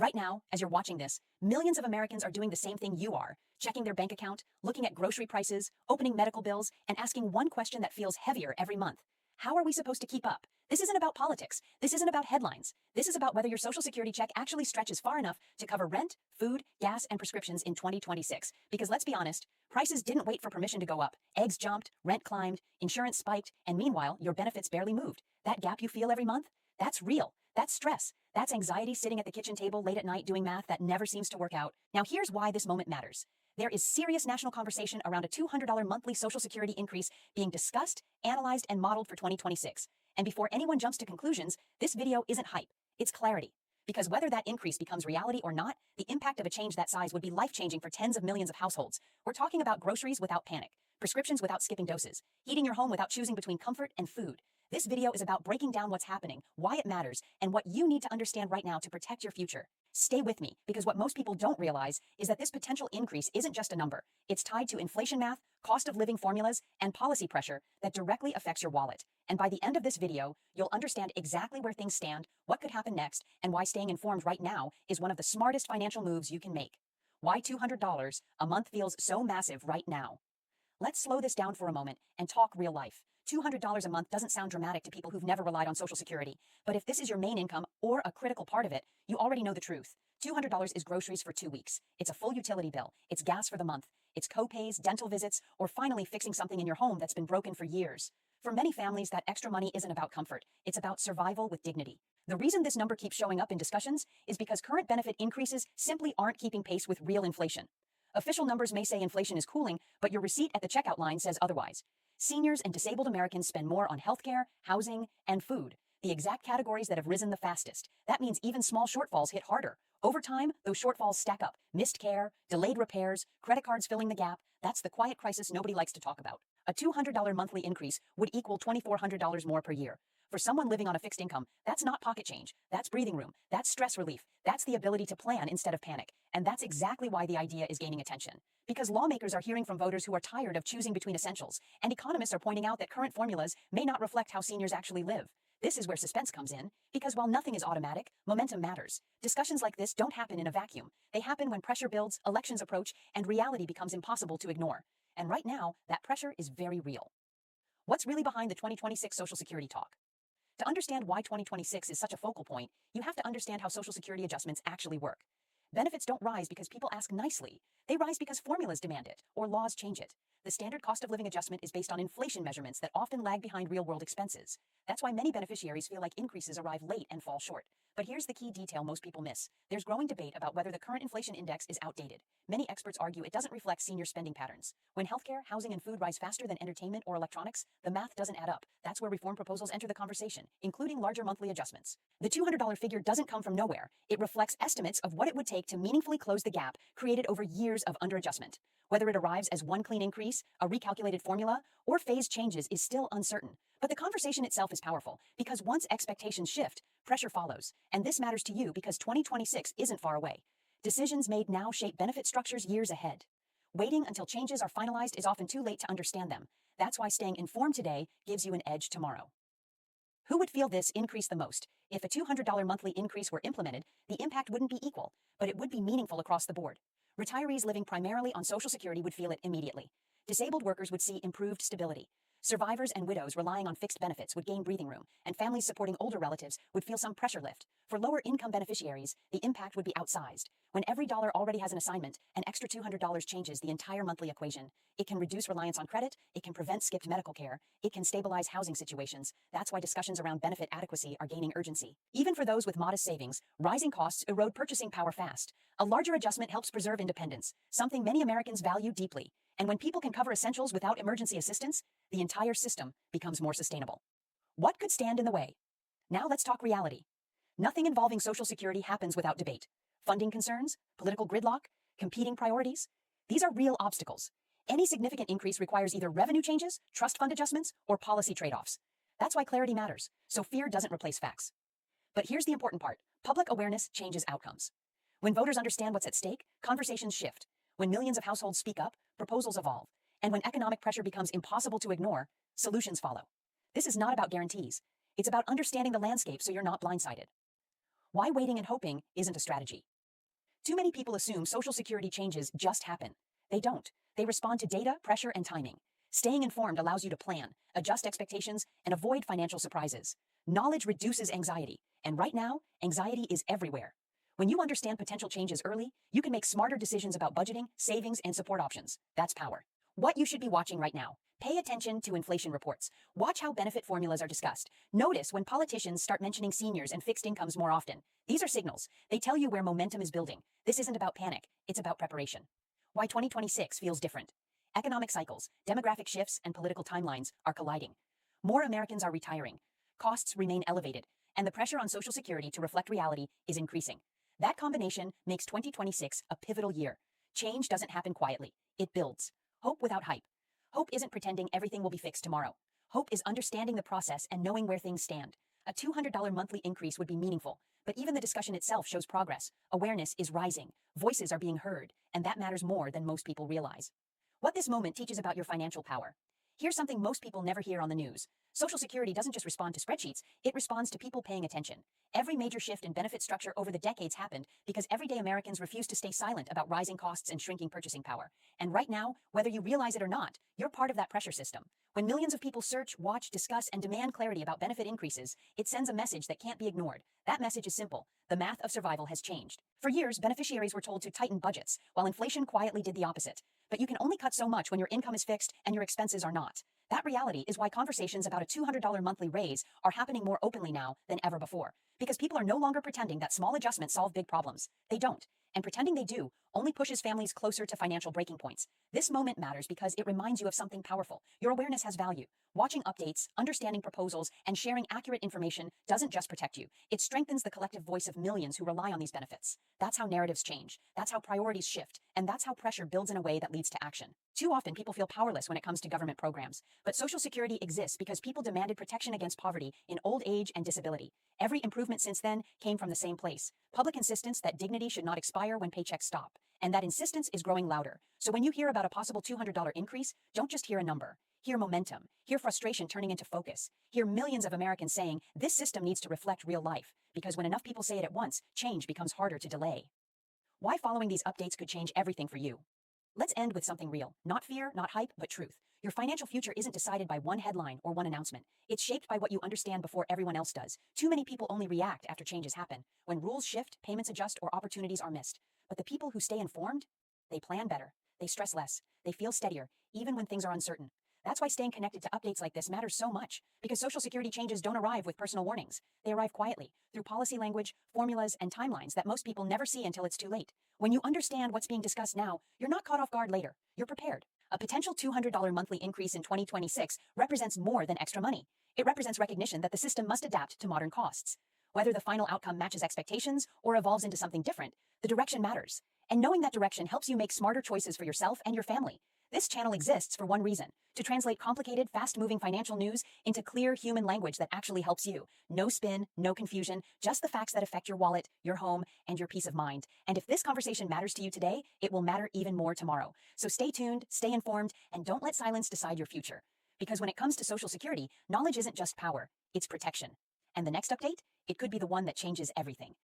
Right now, as you're watching this, millions of Americans are doing the same thing you are, checking their bank account, looking at grocery prices, opening medical bills, and asking one question that feels heavier every month. How are we supposed to keep up? This isn't about politics. This isn't about headlines. This is about whether your Social Security check actually stretches far enough to cover rent, food, gas, and prescriptions in 2026. Because let's be honest, prices didn't wait for permission to go up. Eggs jumped, rent climbed, insurance spiked, and meanwhile, your benefits barely moved. That gap you feel every month? That's real. That's stress. That's anxiety sitting at the kitchen table late at night doing math that never seems to work out. Now here's why this moment matters. There is serious national conversation around a $200 monthly Social Security increase being discussed, analyzed, and modeled for 2026. And before anyone jumps to conclusions, this video isn't hype, it's clarity. Because whether that increase becomes reality or not, the impact of a change that size would be life-changing for tens of millions of households. We're talking about groceries without panic, prescriptions without skipping doses, heating your home without choosing between comfort and food. This video is about breaking down what's happening, why it matters, and what you need to understand right now to protect your future. Stay with me, because what most people don't realize is that this potential increase isn't just a number. It's tied to inflation math, cost of living formulas, and policy pressure that directly affects your wallet. And by the end of this video, you'll understand exactly where things stand, what could happen next, and why staying informed right now is one of the smartest financial moves you can make. Why $200 a month feels so massive right now. Let's slow this down for a moment and talk real life. $200 a month doesn't sound dramatic to people who've never relied on Social Security, but if this is your main income or a critical part of it, you already know the truth. $200 is groceries for 2 weeks. It's a full utility bill. It's gas for the month. It's co-pays, dental visits, or finally fixing something in your home that's been broken for years. For many families, that extra money isn't about comfort. It's about survival with dignity. The reason this number keeps showing up in discussions is because current benefit increases simply aren't keeping pace with real inflation. Official numbers may say inflation is cooling, but your receipt at the checkout line says otherwise. Seniors and disabled Americans spend more on healthcare, housing, and food, the exact categories that have risen the fastest. That means even small shortfalls hit harder. Over time, those shortfalls stack up. Missed care, delayed repairs, credit cards filling the gap. That's the quiet crisis nobody likes to talk about. A $200 monthly increase would equal $2,400 more per year. For someone living on a fixed income, that's not pocket change. That's breathing room. That's stress relief. That's the ability to plan instead of panic. And that's exactly why the idea is gaining attention. Because lawmakers are hearing from voters who are tired of choosing between essentials, and economists are pointing out that current formulas may not reflect how seniors actually live. This is where suspense comes in, because while nothing is automatic, momentum matters. Discussions like this don't happen in a vacuum. They happen when pressure builds, elections approach, and reality becomes impossible to ignore. And right now, that pressure is very real. What's really behind the 2026 Social Security talk? To understand why 2026 is such a focal point, you have to understand how Social Security adjustments actually work. Benefits don't rise because people ask nicely. They rise because formulas demand it, or laws change it. The standard cost of living adjustment is based on inflation measurements that often lag behind real-world expenses. That's why many beneficiaries feel like increases arrive late and fall short. But here's the key detail most people miss. There's growing debate about whether the current inflation index is outdated. Many experts argue it doesn't reflect senior spending patterns. When healthcare, housing, and food rise faster than entertainment or electronics, the math doesn't add up. That's where reform proposals enter the conversation, including larger monthly adjustments. The $200 figure doesn't come from nowhere. It reflects estimates of what it would take to meaningfully close the gap created over years of underadjustment. Whether it arrives as one clean increase, a recalculated formula, or phased changes is still uncertain. But the conversation itself is powerful, because once expectations shift, pressure follows. And this matters to you because 2026 isn't far away. Decisions made now shape benefit structures years ahead. Waiting until changes are finalized is often too late to understand them. That's why staying informed today gives you an edge tomorrow. Who would feel this increase the most? If a $200 monthly increase were implemented, the impact wouldn't be equal, but it would be meaningful across the board. Retirees living primarily on Social Security would feel it immediately. Disabled workers would see improved stability. Survivors and widows relying on fixed benefits would gain breathing room, and families supporting older relatives would feel some pressure lift. For lower-income beneficiaries, the impact would be outsized. When every dollar already has an assignment, an extra $200 changes the entire monthly equation. It can reduce reliance on credit, it can prevent skipped medical care, it can stabilize housing situations. That's why discussions around benefit adequacy are gaining urgency. Even for those with modest savings, rising costs erode purchasing power fast. A larger adjustment helps preserve independence, something many Americans value deeply. And when people can cover essentials without emergency assistance, the entire system becomes more sustainable. What could stand in the way? Now let's talk reality. Nothing involving Social Security happens without debate. Funding concerns, political gridlock, competing priorities. These are real obstacles. Any significant increase requires either revenue changes, trust fund adjustments, or policy trade-offs. That's why clarity matters, so fear doesn't replace facts. But here's the important part. Public awareness changes outcomes. When voters understand what's at stake, conversations shift. When millions of households speak up, proposals evolve. And when economic pressure becomes impossible to ignore, solutions follow. This is not about guarantees. It's about understanding the landscape so you're not blindsided. Why waiting and hoping isn't a strategy. Too many people assume Social Security changes just happen. They don't. They respond to data, pressure, and timing. Staying informed allows you to plan, adjust expectations, and avoid financial surprises. Knowledge reduces anxiety, and right now, anxiety is everywhere. When you understand potential changes early, you can make smarter decisions about budgeting, savings, and support options. That's power. What you should be watching right now. Pay attention to inflation reports. Watch how benefit formulas are discussed. Notice when politicians start mentioning seniors and fixed incomes more often. These are signals. They tell you where momentum is building. This isn't about panic, it's about preparation. Why 2026 feels different. Economic cycles, demographic shifts, and political timelines are colliding. More Americans are retiring. Costs remain elevated, and the pressure on Social Security to reflect reality is increasing. That combination makes 2026 a pivotal year. Change doesn't happen quietly. It builds. Hope without hype. Hope isn't pretending everything will be fixed tomorrow. Hope is understanding the process and knowing where things stand. A $200 monthly increase would be meaningful, but even the discussion itself shows progress. Awareness is rising. Voices are being heard, and that matters more than most people realize. What this moment teaches about your financial power. Here's something most people never hear on the news. Social Security doesn't just respond to spreadsheets, it responds to people paying attention. Every major shift in benefit structure over the decades happened because everyday Americans refused to stay silent about rising costs and shrinking purchasing power. And right now, whether you realize it or not, you're part of that pressure system. When millions of people search, watch, discuss, and demand clarity about benefit increases, it sends a message that can't be ignored. That message is simple. The math of survival has changed. For years, beneficiaries were told to tighten budgets, while inflation quietly did the opposite. But you can only cut so much when your income is fixed and your expenses are not. That reality is why conversations about a $200 monthly raise are happening more openly now than ever before. Because people are no longer pretending that small adjustments solve big problems. They don't. And pretending they do only pushes families closer to financial breaking points. This moment matters because it reminds you of something powerful. Your awareness has value. Watching updates, understanding proposals, and sharing accurate information doesn't just protect you. It strengthens the collective voice of millions who rely on these benefits. That's how narratives change. That's how priorities shift. And that's how pressure builds in a way that leads to action. Too often, people feel powerless when it comes to government programs. But Social Security exists because people demanded protection against poverty in old age and disability. Every improvement since then came from the same place. Public insistence that dignity should not expire when paychecks stop. And that insistence is growing louder. So when you hear about a possible $200 increase, don't just hear a number. Hear momentum. Hear frustration turning into focus. Hear millions of Americans saying, this system needs to reflect real life. Because when enough people say it at once, change becomes harder to delay. Why following these updates could change everything for you. Let's end with something real. Not fear, not hype, but truth. Your financial future isn't decided by one headline or one announcement. It's shaped by what you understand before everyone else does. Too many people only react after changes happen. When rules shift, payments adjust, or opportunities are missed. But the people who stay informed, they plan better. They stress less. They feel steadier, even when things are uncertain. That's why staying connected to updates like this matters so much, because Social Security changes don't arrive with personal warnings. They arrive quietly, through policy language, formulas, and timelines that most people never see until it's too late. When you understand what's being discussed now, you're not caught off guard later. You're prepared. A potential $200 monthly increase in 2026 represents more than extra money. It represents recognition that the system must adapt to modern costs. Whether the final outcome matches expectations or evolves into something different, the direction matters. And knowing that direction helps you make smarter choices for yourself and your family. This channel exists for one reason: to translate complicated, fast-moving financial news into clear human language that actually helps you. No spin, no confusion, just the facts that affect your wallet, your home, and your peace of mind. And if this conversation matters to you today, it will matter even more tomorrow. So stay tuned, stay informed, and don't let silence decide your future. Because when it comes to Social Security, knowledge isn't just power, it's protection. And the next update? It could be the one that changes everything.